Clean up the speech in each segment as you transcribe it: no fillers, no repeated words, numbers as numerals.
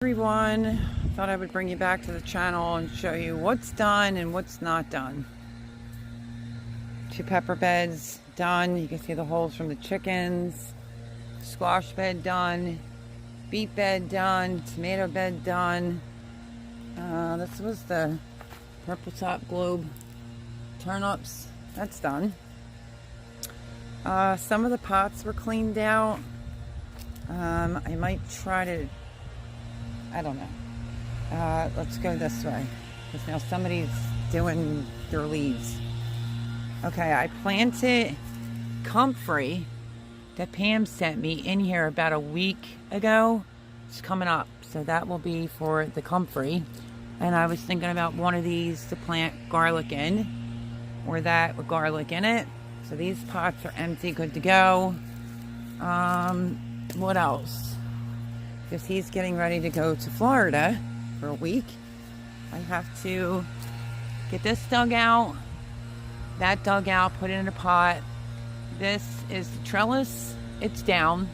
Everyone, thought I would bring you back to the channel and show you what's done and what's not done. 2 pepper beds done. You can see the holes from the chickens. Squash bed done. Beet bed done. Tomato bed done. This was the purple top globe turnips. That's done. Some of the pots were cleaned out. I might try to, I don't know. Let's go this way, because now somebody's doing their leaves. Okay, I planted comfrey that Pam sent me in here about a week ago. It's coming up, so that will be for the comfrey. And I was thinking about one of these to plant garlic in, or that with garlic in it. So these pots are empty, good to go. What else? Because he's getting ready to go to Florida for a week. I have to get this dug out, that dug out, put it in a pot. This is the trellis. It's down.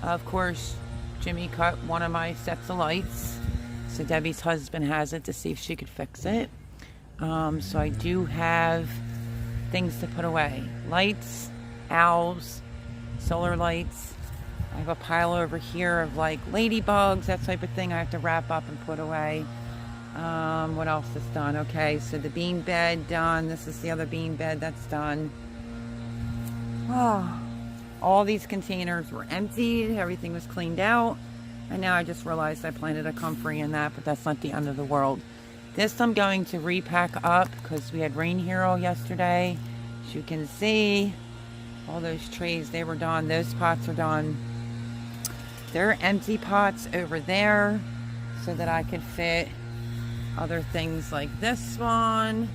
Of course, Jimmy cut one of my sets of lights, so Debbie's husband has it to see if she could fix it. So I do have things to put away. Lights, owls, solar lights. I have a pile over here of like ladybugs, that type of thing I have to wrap up and put away. What else is done? Okay, so the bean bed done. This is the other bean bed that's done. Oh, all these containers were emptied. Everything was cleaned out. And now I just realized I planted a comfrey in that, but that's not the end of the world. This I'm going to repack up because we had rain here all yesterday. As you can see, all those trays, they were done. Those pots are done. There are empty pots over there so that I could fit other things like this one,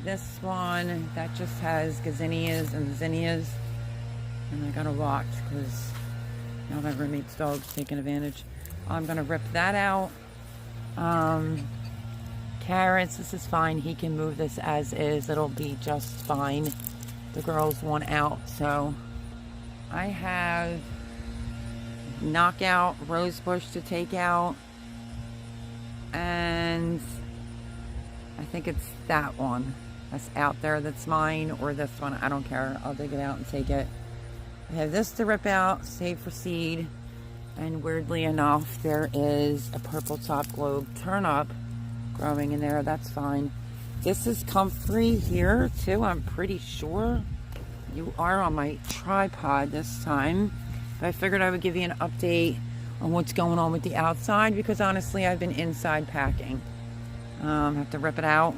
that just has gazinias and zinnias. And I gotta watch because now my roommate's dog's taking advantage. I'm gonna rip that out. Carrots, this is fine. He can move this as is. It'll be just fine. The girls want out, so I have knockout rose bush to take out, and I think it's that one that's out there that's mine, or this one, I don't care. I'll dig it out and take it. I have this to rip out, save for seed, and weirdly enough there is a purple top globe turnip growing in there. That's fine. This is comfrey here too, I'm pretty sure. You are on my tripod this time. But I figured I would give you an update on what's going on with the outside, because honestly I've been inside packing. Have to rip it out.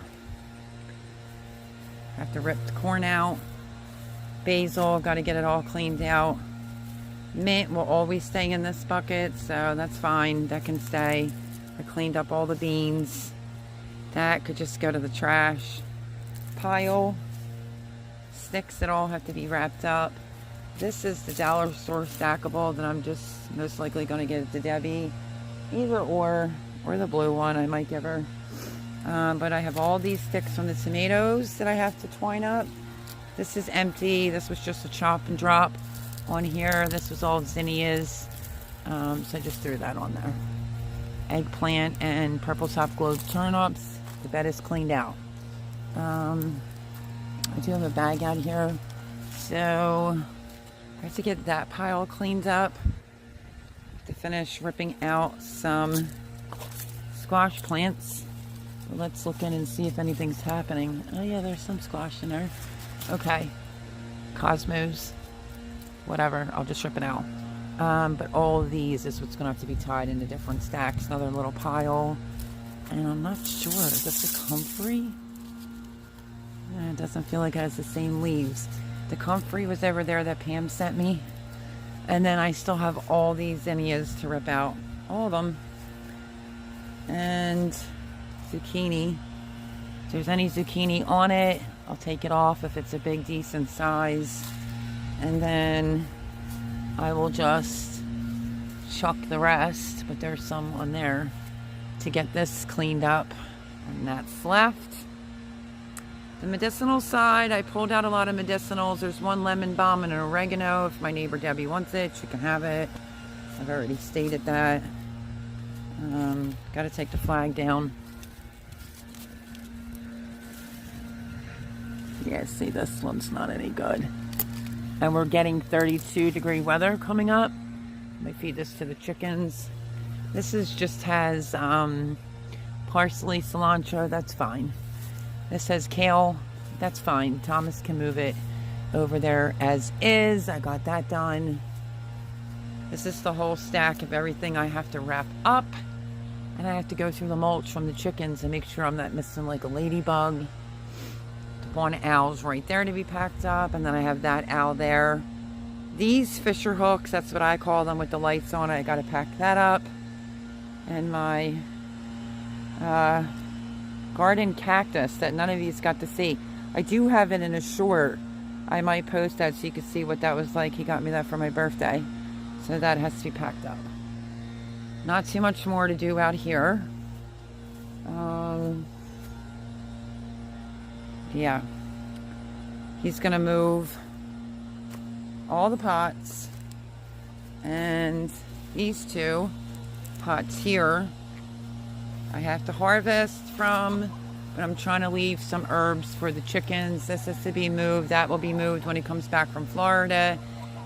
Have to rip the corn out. Basil, got to get it all cleaned out. Mint will always stay in this bucket, so that's fine. That can stay. I cleaned up all the beans. That could just go to the trash pile. Sticks that all have to be wrapped up. This is the dollar store stackable that I'm just most likely going to give to Debbie. Either or the blue one I might give her. But I have all these sticks from the tomatoes that I have to twine up. This is empty. This was just a chop and drop on here. This was all zinnias. So I just threw that on there. Eggplant and purple top globe turnips. The bed is cleaned out. I do have a bag out here. So I have to get that pile cleaned up to finish ripping out some squash plants. So let's look in and see if anything's happening. Oh yeah, there's some squash in there. Okay, cosmos, whatever, I'll just rip it out. But all of these is what's gonna have to be tied into different stacks. Another little pile. And I'm not sure, is this a comfrey? It doesn't feel like it has the same leaves. The comfrey was over there that Pam sent me. And then I still have all these zinnias to rip out. All of them. And zucchini. If there's any zucchini on it, I'll take it off if it's a big, decent size. And then I will just chuck the rest, but there's some on there, to get this cleaned up. And that's left. The medicinal side, I pulled out a lot of medicinals. There's one lemon balm and an oregano. If my neighbor Debbie wants it, she can have it. I've already stated that. Got to take the flag down. Yeah, see, this one's not any good. And we're getting 32-degree weather coming up. Let me feed this to the chickens. This just has parsley, cilantro. That's fine. This has kale. That's fine. Thomas can move it over there as is. I got that done. This is the whole stack of everything I have to wrap up. And I have to go through the mulch from the chickens and make sure I'm not missing like a ladybug. The one owl's right there to be packed up. And then I have that owl there. These fisher hooks, that's what I call them with the lights on it. I got to pack that up. And my garden cactus that none of you got to see. I do have it in a short. I might post that so you can see what that was like. He got me that for my birthday. So that has to be packed up. Not too much more to do out here. Yeah. He's going to move all the pots. And these two pots here I have to harvest from, but I'm trying to leave some herbs for the chickens. This has to be moved. That will be moved when he comes back from Florida.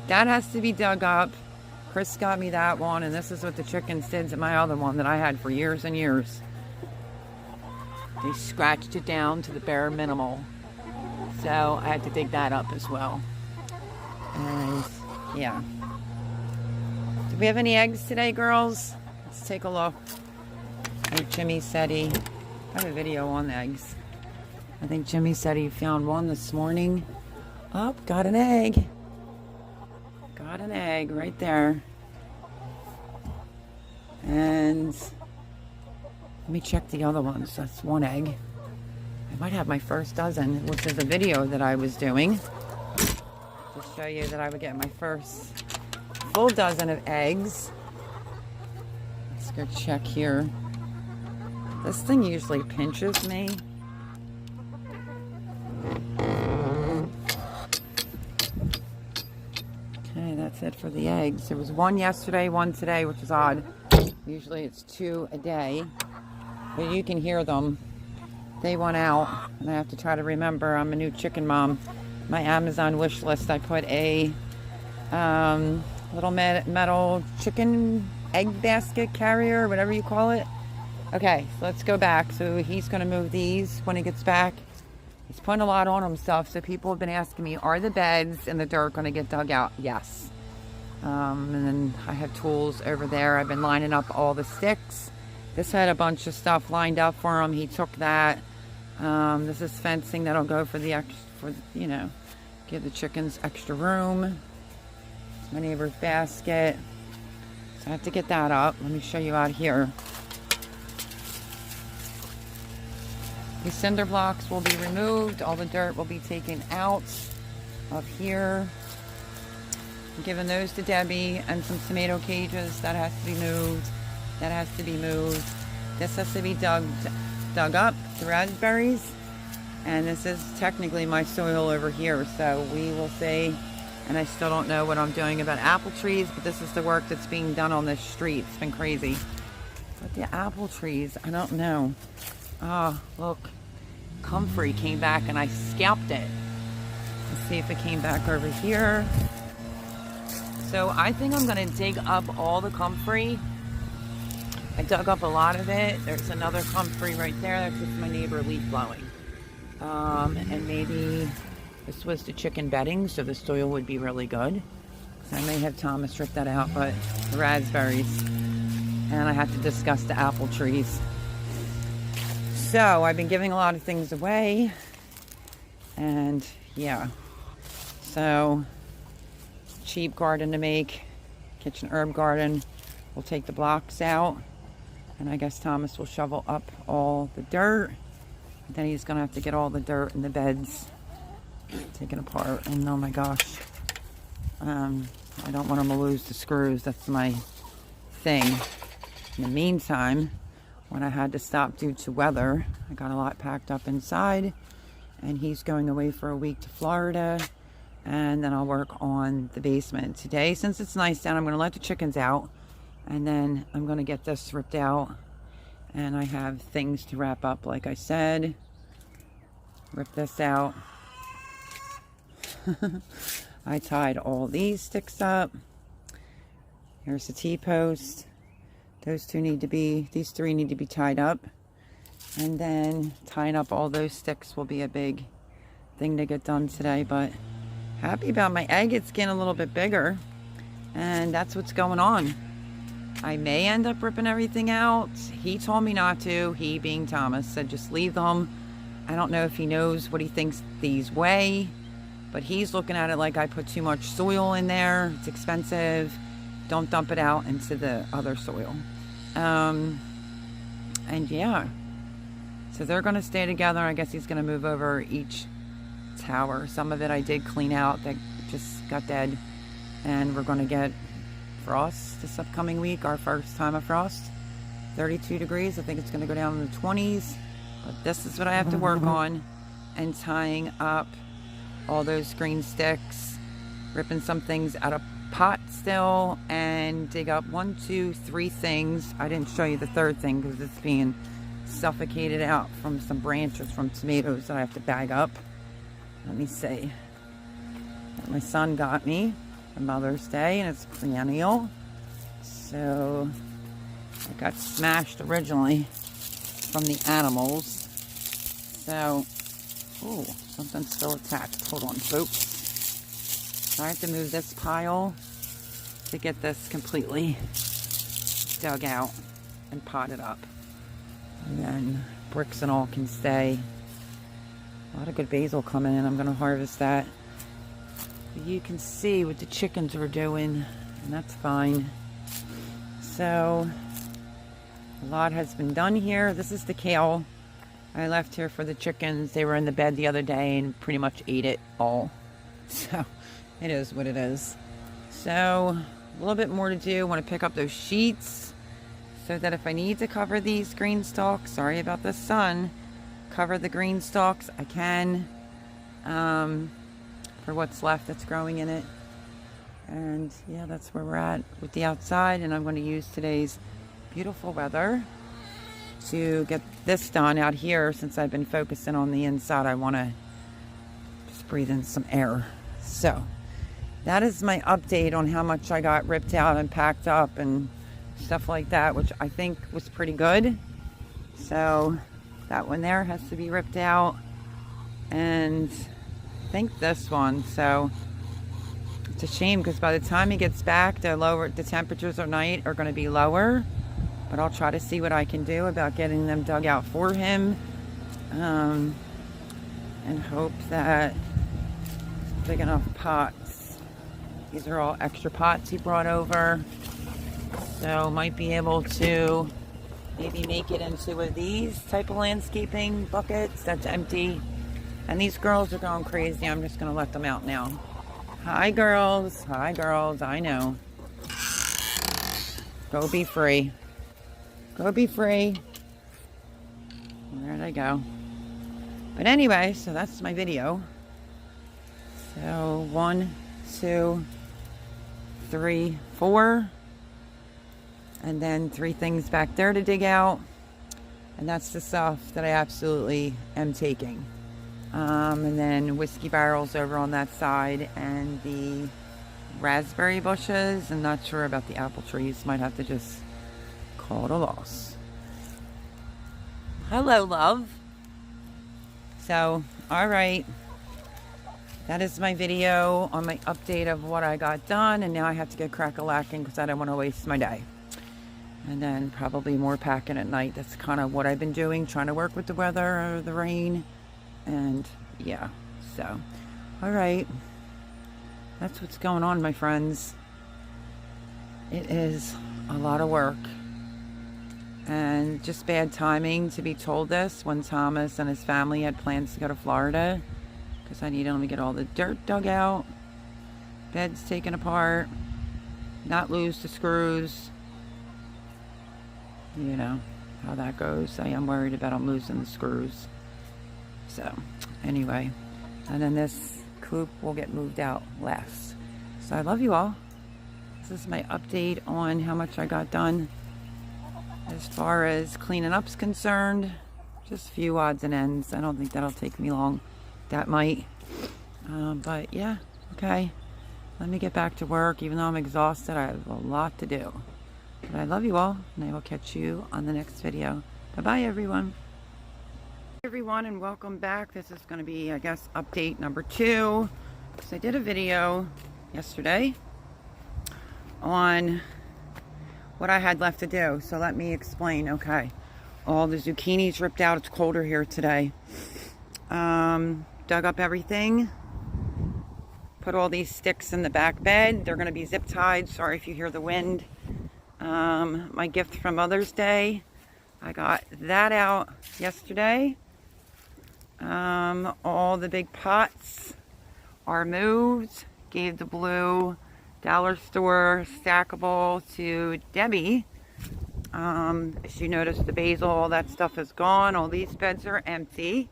That has to be dug up. Chris got me that one, and this is what the chickens did to my other one that I had for years and years. They scratched it down to the bare minimal. So I had to dig that up as well. And yeah. Do we have any eggs today, girls? Let's take a look. I think Jimmy said I have a video on eggs. I think Jimmy said he found one this morning. Oh, got an egg. Got an egg right there. And let me check the other ones. That's one egg. I might have my first dozen, which is a video that I was doing to show you that I would get my first full dozen of eggs. Let's go check here. This thing usually pinches me. Okay, that's it for the eggs. There was one yesterday, one today, which is odd. Usually it's 2 a day. But you can hear them. They went out. And I have to try to remember I'm a new chicken mom. My Amazon wish list, I put a little metal chicken egg basket carrier, whatever you call it. Okay, so let's go back. So he's going to move these when he gets back. He's putting a lot on himself. So people have been asking me, are the beds in the dirt going to get dug out? Yes. And then I have tools over there. I've been lining up all the sticks. This had a bunch of stuff lined up for him. He took that. This is fencing that'll go for the extra, give the chickens extra room. It's my neighbor's basket. So I have to get that up. Let me show you out here. These cinder blocks will be removed. All the dirt will be taken out of here. I'm giving those to Debbie, and some tomato cages. That has to be moved. That has to be moved. This has to be dug up, the raspberries. And this is technically my soil over here, so we will see. And I still don't know what I'm doing about apple trees, but this is the work that's being done on this street. It's been crazy. But the apple trees, I don't know. Oh, look. Comfrey came back and I scalped it. Let's see if it came back over here. So I think I'm going to dig up all the comfrey. I dug up a lot of it. There's another comfrey right there. That's just my neighbor leaf blowing. And maybe this was the chicken bedding, so the soil would be really good. So I may have Thomas rip that out, but the raspberries. And I have to discuss the apple trees. So I've been giving a lot of things away. And yeah. So cheap garden to make. Kitchen herb garden. We'll take the blocks out. And I guess Thomas will shovel up all the dirt. And then he's going to have to get all the dirt in the beds taken apart. And oh my gosh. I don't want him to lose the screws. That's my thing. In the meantime, when I had to stop due to weather, I got a lot packed up inside. And he's going away for a week to Florida. And then I'll work on the basement. Today, since it's nice down, I'm going to let the chickens out. And then I'm going to get this ripped out And I have things to wrap up, like I said. Rip this out. I tied all these sticks up. Here's the T-post. These three need to be tied up. And then tying up all those sticks will be a big thing to get done today. But happy about my agate skin a little bit bigger. And that's what's going on. I may end up ripping everything out. He told me not to. He, being Thomas, said just leave them. I don't know if he knows what he thinks these weigh. But he's looking at it like I put too much soil in there. It's expensive. Don't dump it out into the other soil. And yeah. So they're going to stay together. I guess he's going to move over each tower. Some of it I did clean out that just got dead. And we're going to get frost this upcoming week. Our first time of frost. 32 degrees. I think it's going to go down in the 20s. But this is what I have to work on. And tying up all those green sticks, ripping some things out of pot still, and dig up 1, 2, 3 things. I didn't show you the third thing because it's being suffocated out from some branches from tomatoes that I have to bag up. Let me see. My son got me for Mother's Day, and it's perennial. So it got smashed originally from the animals. So, oh, something's still attached. Hold on, folks. So I have to move this pile to get this completely dug out and potted up. And then bricks and all can stay. A lot of good basil coming in. I'm going to harvest that. But you can see what the chickens are doing, and that's fine. So, a lot has been done here. This is the kale I left here for the chickens. They were in the bed the other day and pretty much ate it all. So it is what it is. So a little bit more to do. I want to pick up those sheets so that if I need to cover these green stalks, sorry about the sun, cover the green stalks, I can, for what's left that's growing in it. And yeah, that's where we're at with the outside. And I'm going to use today's beautiful weather to get this done out here. Since I've been focusing on the inside, I want to just breathe in some air. So that is my update on how much I got ripped out and packed up and stuff like that, which I think was pretty good. So that one there has to be ripped out, and I think this one. So it's a shame because by the time he gets back, the temperatures at night are going to be lower. But I'll try to see what I can do about getting them dug out for him. And hope that big enough pots. These are all extra pots he brought over. So might be able to maybe make it into one of these type of landscaping buckets that's empty. And these girls are going crazy. I'm just going to let them out now. Hi, girls. Hi, girls. I know. Go be free. Go be free. There they go. But anyway, so that's my video. So 1, 2, 3, 4. And then 3 things back there to dig out. And that's the stuff that I absolutely am taking. And then whiskey barrels over on that side. And the raspberry bushes. I'm not sure about the apple trees. Might have to just call it a loss. Hello, love. So, alright. That is my video on my update of what I got done. And now I have to get crack-a-lacking because I don't want to waste my day. And then probably more packing at night. That's kind of what I've been doing. Trying to work with the weather or the rain. And yeah. So, alright. That's what's going on, my friends. It is a lot of work. And just bad timing to be told this when Thomas and his family had plans to go to Florida. Because I need him to get all the dirt dug out. Beds taken apart. Not lose the screws. You know how that goes. I am worried about him losing the screws. So, anyway. And then this coop will get moved out last. So I love you all. This is my update on how much I got done. As far as cleaning up's concerned, just a few odds and ends. I don't think that'll take me long. That might. But yeah, okay. Let me get back to work. Even though I'm exhausted, I have a lot to do. But I love you all, and I will catch you on the next video. Bye-bye, everyone. Hey, everyone, and welcome back. This is going to be, I guess, update number 2. So I did a video yesterday on what I had left to do. So let me explain. Okay. All the zucchinis ripped out. It's colder here today. Dug up everything. Put all these sticks in the back bed. They're going to be zip tied. Sorry if you hear the wind. My gift from Mother's Day. I got that out yesterday. All the big pots are moved. Gave the blue dollar store stackable to Debbie. As you notice, the basil, all that stuff is gone. All these beds are empty.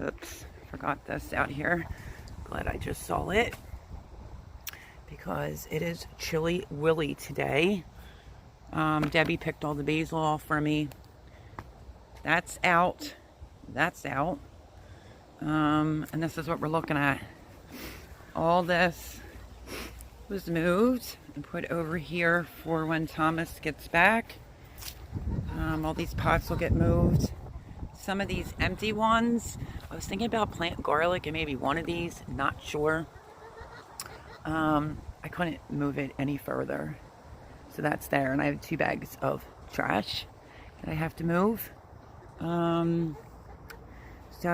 Oops, forgot this out here. Glad I just saw it, because it is chilly willy today. Debbie picked all the basil off for me. That's out. That's out. And this is what we're looking at. All this was moved and put over here for when Thomas gets back. All these pots will get moved. Some of these empty ones, I was thinking about plant garlic and maybe one of these, not sure. I couldn't move it any further. So that's there, and I have 2 bags of trash that I have to move. So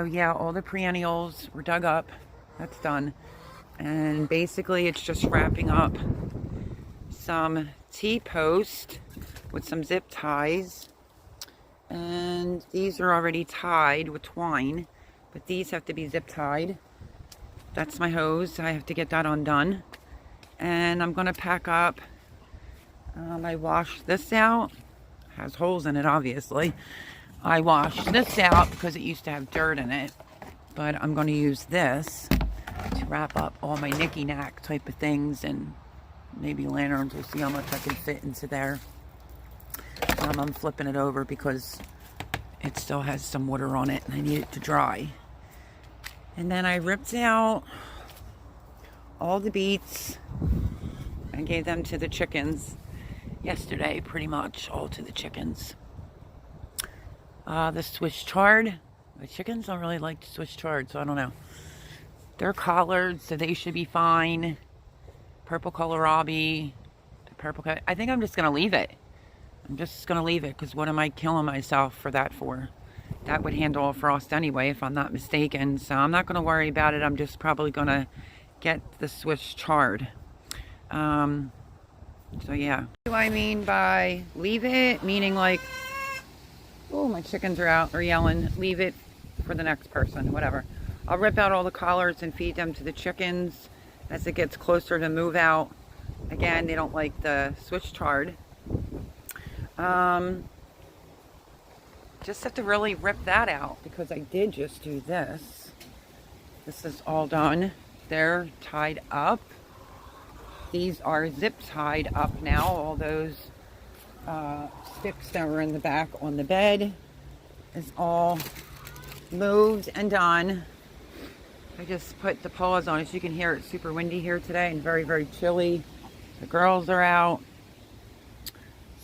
yeah, all the perennials were dug up. That's done. And basically it's just wrapping up some T-post with some zip ties. And these are already tied with twine, but these have to be zip tied. That's my hose. I have to get that undone. And I'm going to pack up. I washed this out. It has holes in it, obviously. I washed this out because it used to have dirt in it. But I'm going to use this to wrap up all my knicky-knack type of things, and maybe lanterns. We'll see how much I can fit into there. I'm flipping it over because it still has some water on it and I need it to dry. And then I ripped out all the beets and gave them to the chickens yesterday, pretty much all to the chickens. The Swiss chard, the chickens don't really like Swiss chard, so I don't know. They're collared, so they should be fine. Purple kohlrabi, the purple, I think I'm just going to leave it. I'm just going to leave it, because what am I killing myself for that for? That would handle a frost anyway, if I'm not mistaken. So I'm not going to worry about it. I'm just probably going to get the Swiss chard. So yeah. What do I mean by leave it? Meaning like, oh, my chickens are out, or yelling, leave it for the next person, whatever. I'll rip out all the collars and feed them to the chickens as it gets closer to move out. Again, they don't like the Swiss chard. Just have to really rip that out, because I did just do this. This is all done. They're tied up. These are zip tied up now. All those sticks that were in the back on the bed is all moved and done. I just put the paws on. As you can hear, it's super windy here today and very, very chilly. The girls are out.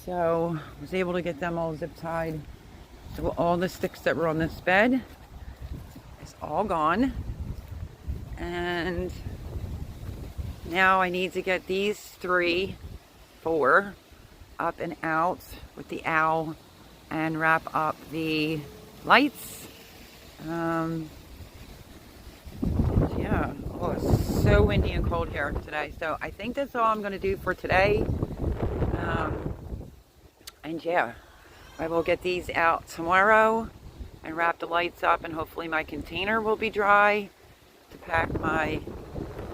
So I was able to get them all zip tied. So all the sticks that were on this bed is all gone. And now I need to get these 3, 4 up and out with the owl and wrap up the lights. Yeah, oh, it's so windy and cold here today. So I think that's all I'm going to do for today. And yeah, I will get these out tomorrow and wrap the lights up, and hopefully my container will be dry to pack my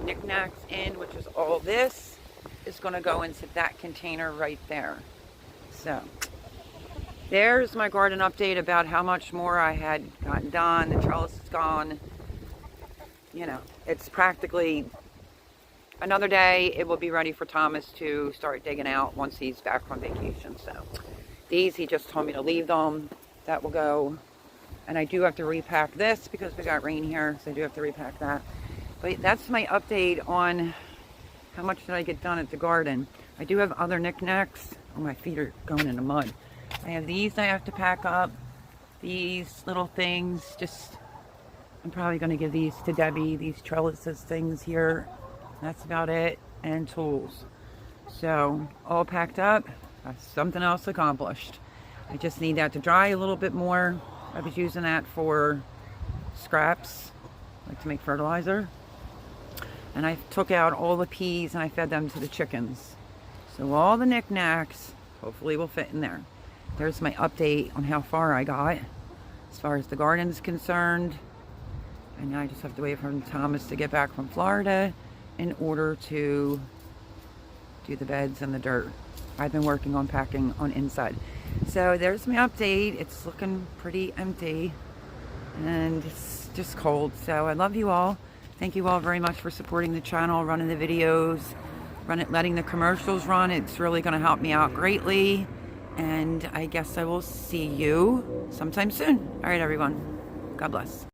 knickknacks in, which is all this is going to go into that container right there. So there's my garden update about how much more I had gotten done. The trellis is gone. You know, it's practically another day. It will be ready for Thomas to start digging out once he's back from vacation. So These, he just told me to leave them. That will go. And I do have to repack this because we got rain here, so I do have to repack that. But that's my update on how much did I get done at the garden. I do have other knickknacks. Oh, my feet are going in the mud. I have these I have to pack up. These little things, just, I'm probably going to give these to Debbie, these trellises things here. That's about it. And tools. So, all packed up. That's something else accomplished. I just need that to dry a little bit more. I was using that for scraps, like to make fertilizer. And I took out all the peas and I fed them to the chickens. So all the knickknacks hopefully will fit in there. There's my update on how far I got as far as the garden is concerned. And now I just have to wait for Thomas to get back from Florida in order to do the beds and the dirt. I've been working on packing on inside. So there's my update. It's looking pretty empty and it's just cold. So I love you all. Thank you all very much for supporting the channel, running the videos, letting the commercials run. It's really going to help me out greatly. And I guess I will see you sometime soon. All right, everyone. God bless.